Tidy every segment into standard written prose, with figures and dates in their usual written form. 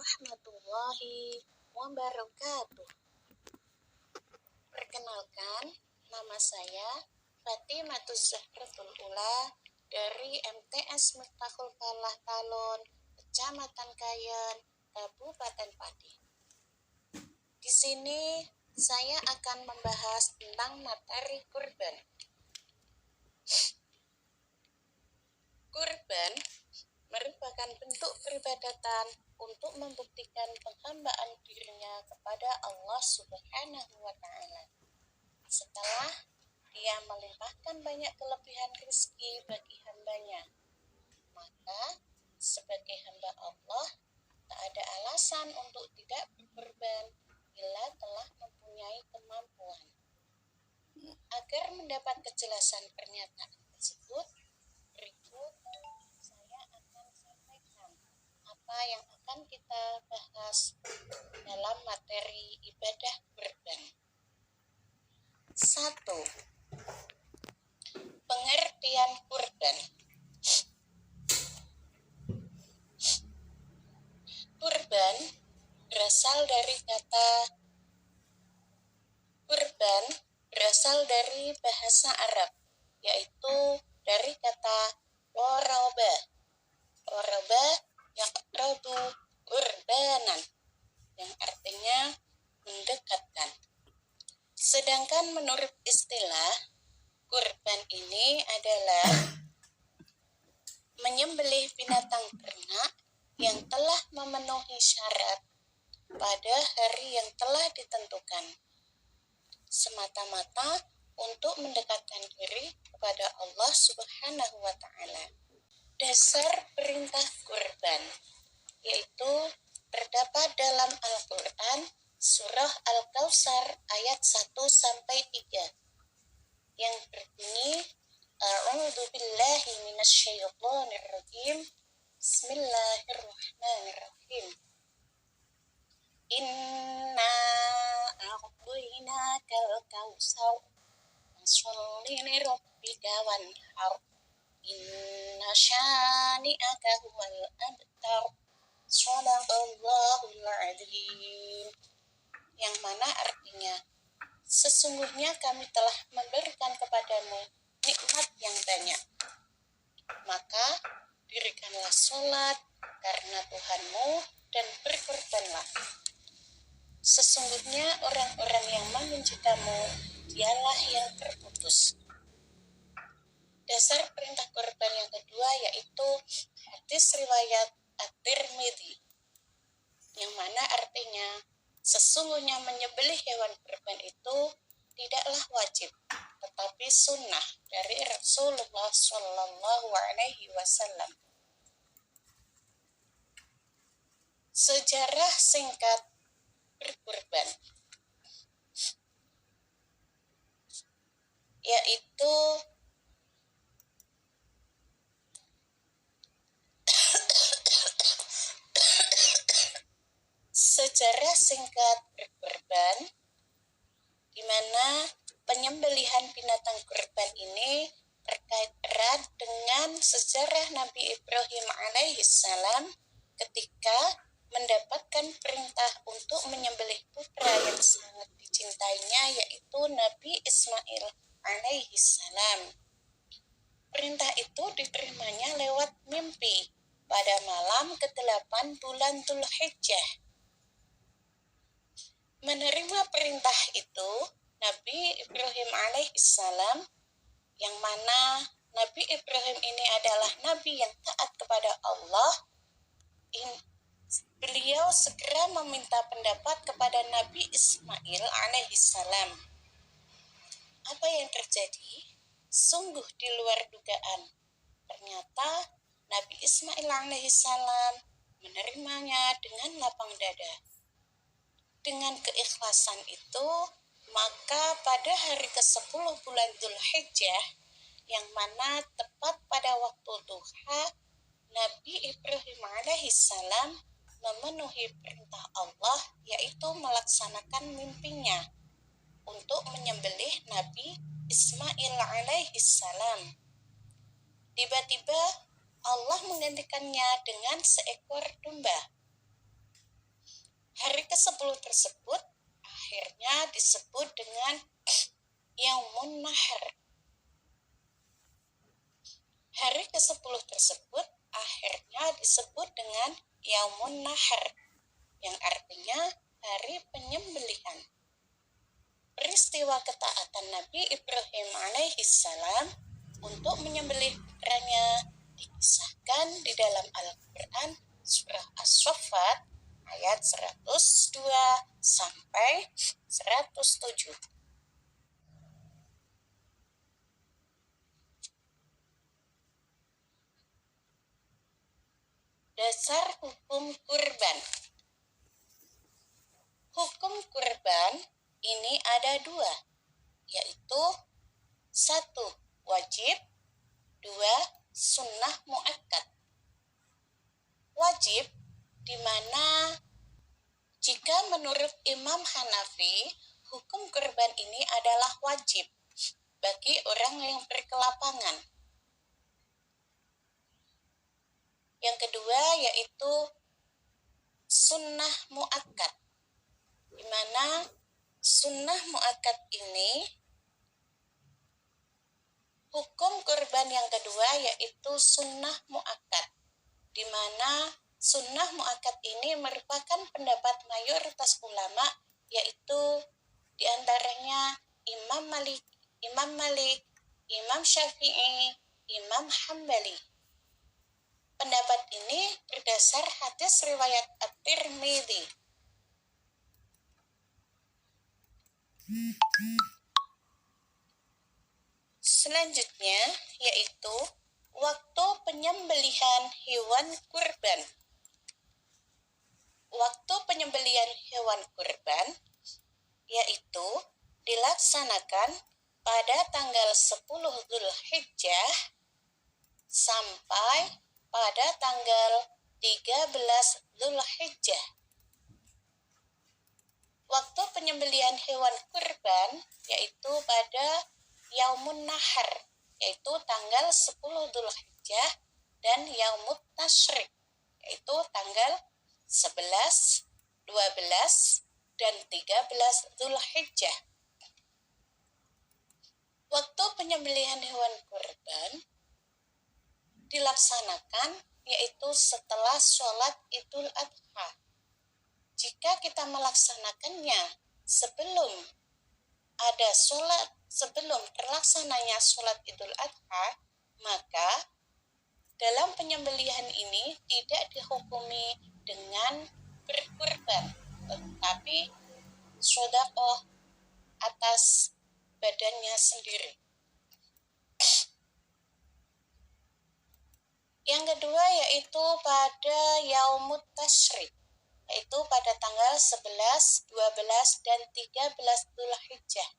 warahmatullahi wabarakatuh. Perkenalkan, nama saya Fatimatuz Zahratul Ula dari MTS Miftahul Falah Talon, Kecamatan Kayen, Kabupaten Pati. Di sini saya akan membahas tentang materi kurban. Kurban merupakan bentuk peribadatan untuk membuktikan penghambaan dirinya kepada Allah Subhanahu wa Ta'ala. Setelah Dia melimpahkan banyak kelebihan rezeki bagi hambanya, maka sebagai hamba Allah tak ada alasan untuk tidak berkorban bila telah mempunyai kemampuan. Agar mendapat kejelasan pernyataan tersebut, berikut saya akan sampaikan apa yang akan kita bahas dalam materi ibadah kurban. 1. Pengertian kurban. Kurban berasal dari bahasa Arab, yaitu dari kata woroba. Woroba yaqrabu kurbanan, yang artinya mendekatkan. Sedangkan menurut istilah, kurban ini adalah menyembelih binatang ternak yang telah memenuhi syarat pada hari yang telah ditentukan, semata-mata untuk mendekatkan diri kepada Allah Subhanahu wa Ta'ala. Dasar perintah kurban yaitu terdapat dalam Al-Quran surah Al-Kautsar ayat 1-3 yang berbunyi, A'udzu billahi minasyaitonir rajim. Bismillahirrahmanirrahim. Inna a'tainakal kautsar fasholli lirabbika wanhar. Inna syani'aka huwal abtar. Shadaqallahul adzim. Yang mana artinya, sesungguhnya kami telah memberikan kepadamu nikmat yang banyak, maka dirikanlah sholat karena Tuhanmu dan berkorbanlah. Sesungguhnya orang-orang yang membenci kamu dialah yang terputus. Dasar perintah kurban yang kedua yaitu hadis riwayat At-Tirmidzi, yang mana artinya sesungguhnya menyembelih hewan kurban itu tidaklah wajib, tetapi sunnah dari Rasulullah Shallallahu Alaihi Wasallam. Sejarah singkat berkurban, yaitu sejarah singkat berkurban, di mana penyembelihan binatang kurban ini terkait erat dengan sejarah Nabi Ibrahim alaihissalam ketika mendapatkan perintah untuk menyembelih putra yang sangat dicintainya, yaitu Nabi Ismail alaihissalam. Perintah itu diterimanya lewat mimpi pada malam ke-8 bulan Dzulhijjah. Menerima perintah itu, Nabi Ibrahim alaihissalam, yang mana Nabi Ibrahim ini adalah Nabi yang taat kepada Allah, beliau segera meminta pendapat kepada Nabi Ismail alaihissalam. Apa yang terjadi? Sungguh di luar dugaan. Ternyata Nabi Ismail alaihissalam menerimanya dengan lapang dada. Dengan keikhlasan itu, maka pada hari ke-10 bulan Dzulhijjah, yang mana tepat pada waktu duha, Nabi Ibrahim alaihissalam memenuhi perintah Allah, yaitu melaksanakan mimpinya untuk menyembelih Nabi Ismail alaihissalam. Tiba-tiba Allah menggantikannya dengan seekor domba. Hari ke-10 tersebut akhirnya disebut dengan Yaumun Nahar. Hari ke-10 tersebut akhirnya disebut dengan Yaumun Nahar, yang artinya hari penyembelihan. Peristiwa ketaatan Nabi Ibrahim alaihissalam untuk menyembelih putranya dikisahkan di dalam Al-Quran surah As-Saffat ayat 102 sampai 107. Dasar hukum kurban. Hukum kurban ini ada 2, yaitu 1. Wajib, 2. Sunnah muakkad. Wajib, di mana jika menurut Imam Hanafi, hukum kurban ini adalah wajib bagi orang yang berkelapangan. Yang kedua yaitu sunnah muakkad, di mana sunnah muakkad ini, hukum kurban yang kedua yaitu sunnah muakkad, di mana sunnah muakkad ini merupakan pendapat mayoritas ulama, yaitu diantaranya Imam Malik, Imam Syafi'i, Imam Hambali. Pendapat ini berdasar hadis riwayat At-Tirmidzi. Selanjutnya yaitu waktu penyembelihan hewan kurban. Waktu penyembelihan hewan kurban yaitu dilaksanakan pada tanggal 10 Dzulhijjah sampai pada tanggal 13 Dzulhijjah. Waktu penyembelihan hewan kurban yaitu pada Yaumun Nahar, yaitu tanggal 10 Dzulhijjah, dan Yaumut Tasyrik, yaitu tanggal 11, 12, dan 13 Dzulhijjah. Waktu penyembelihan hewan kurban dilaksanakan yaitu setelah sholat Idul Adha. Jika kita melaksanakannya sebelum terlaksananya sholat Idul Adha, maka dalam penyembelihan ini tidak dihukumi dengan berkurban, tetapi sedekah atas badannya sendiri. Yang kedua yaitu pada Yaumut Tasyrik, yaitu pada tanggal 11, 12, dan 13 Dzulhijjah.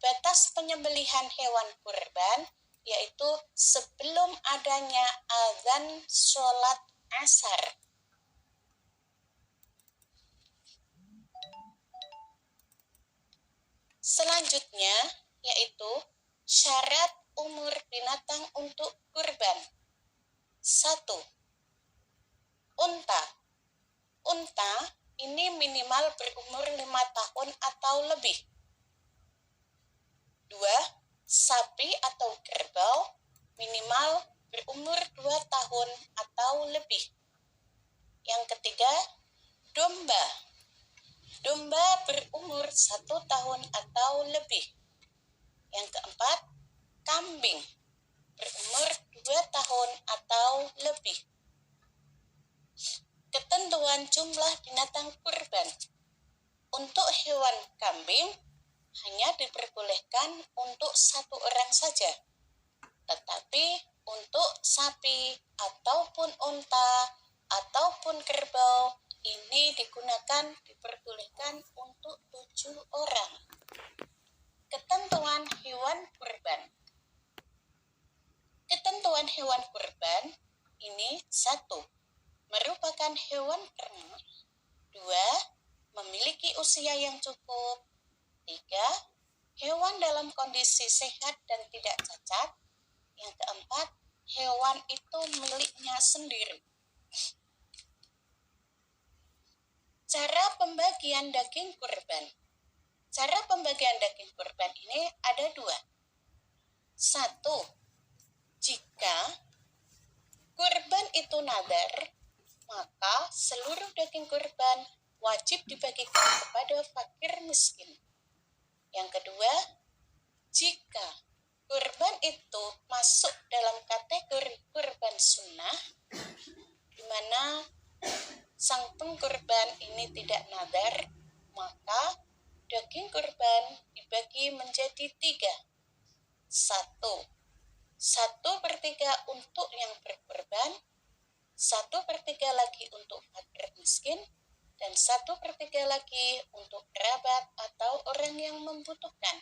Batas penyembelihan hewan kurban yaitu sebelum adanya azan sholat asar. Selanjutnya yaitu syarat umur binatang untuk kurban. 1. Unta. Unta ini minimal berumur 5 tahun atau lebih. 2. Sapi atau kerbau minimal berumur 2 tahun atau lebih. Yang ketiga, domba. Domba berumur 1 tahun atau lebih. Yang keempat, kambing berumur 2 tahun atau lebih. Ketentuan jumlah binatang kurban. Untuk hewan kambing hanya diperbolehkan untuk 1 orang saja. Tetapi untuk sapi ataupun unta ataupun kerbau ini diperbolehkan untuk 7 orang. Ketentuan hewan kurban. Ketentuan hewan kurban ini 1. Merupakan hewan ternak. 2. Memiliki usia yang cukup. 3. Hewan dalam kondisi sehat dan tidak cacat. Yang keempat, hewan itu miliknya sendiri. Cara Pembagian daging kurban. Cara pembagian daging kurban ini ada dua. Satu, jika kurban itu nadar, maka seluruh daging kurban wajib dibagikan kepada fakir miskin. Yang kedua, jika kurban itu masuk dalam kategori kurban sunnah, di mana sang pengkurban ini tidak nadar, maka daging kurban dibagi menjadi 3. 1/3 untuk yang berkurban, 1/3 lagi untuk fakir miskin, dan 1/3 lagi untuk kerabat atau orang yang membutuhkan.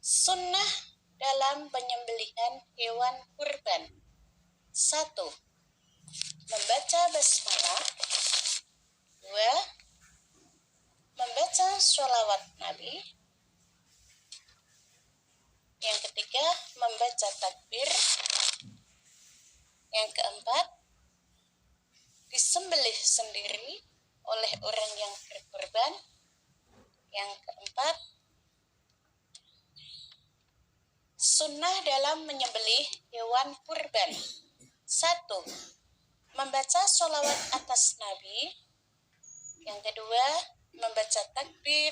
Sunnah dalam penyembelihan hewan kurban. 1. Membaca basmalah. 2. Membaca sholawat Nabi. Yang ketiga, membaca takbir. Yang keempat, disembelih sendiri oleh orang yang berkorban. Yang keempat, sunnah dalam menyembelih hewan kurban. 1. Membaca sholawat atas Nabi. Yang kedua, membaca takbir.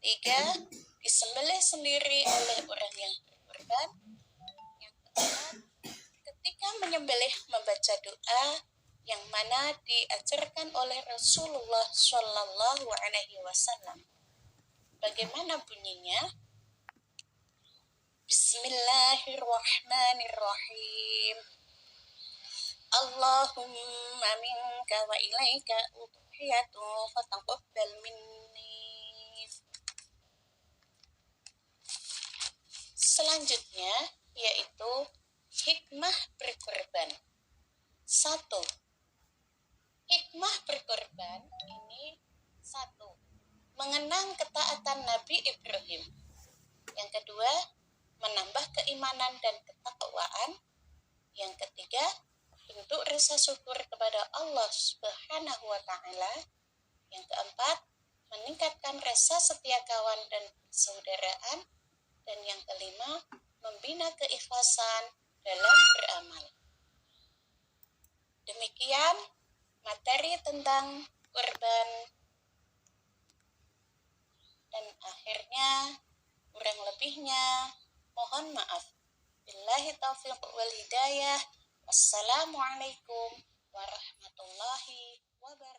3. Disembelih sendiri oleh orang yang berkorban. Yang keempat, ketika menyembelih membaca doa yang mana diajarkan oleh Rasulullah Shallallahu Alaihi Wasallam. Bagaimana bunyinya? Bismillahirrahmanirrahim. Allahumma minka wa ilaika udhiyatu fataqabbal minni. Selanjutnya yaitu hikmah berkorban. 1. Hikmah berkorban ini 1. Mengenang ketaatan Nabi Ibrahim. Yang kedua, menambah keimanan dan ketakwaan. Yang ketiga, bentuk rasa syukur kepada Allah Subhanahu wa Ta'ala. Yang keempat, meningkatkan rasa setia kawan dan persaudaraan. Dan yang kelima, membina keikhlasan dalam beramal. Demikian materi tentang kurban. Dan akhirnya, kurang lebihnya, mohon maaf. Billahi taufiq wal hidayah. Wassalamualaikum warahmatullahi wabarakatuh.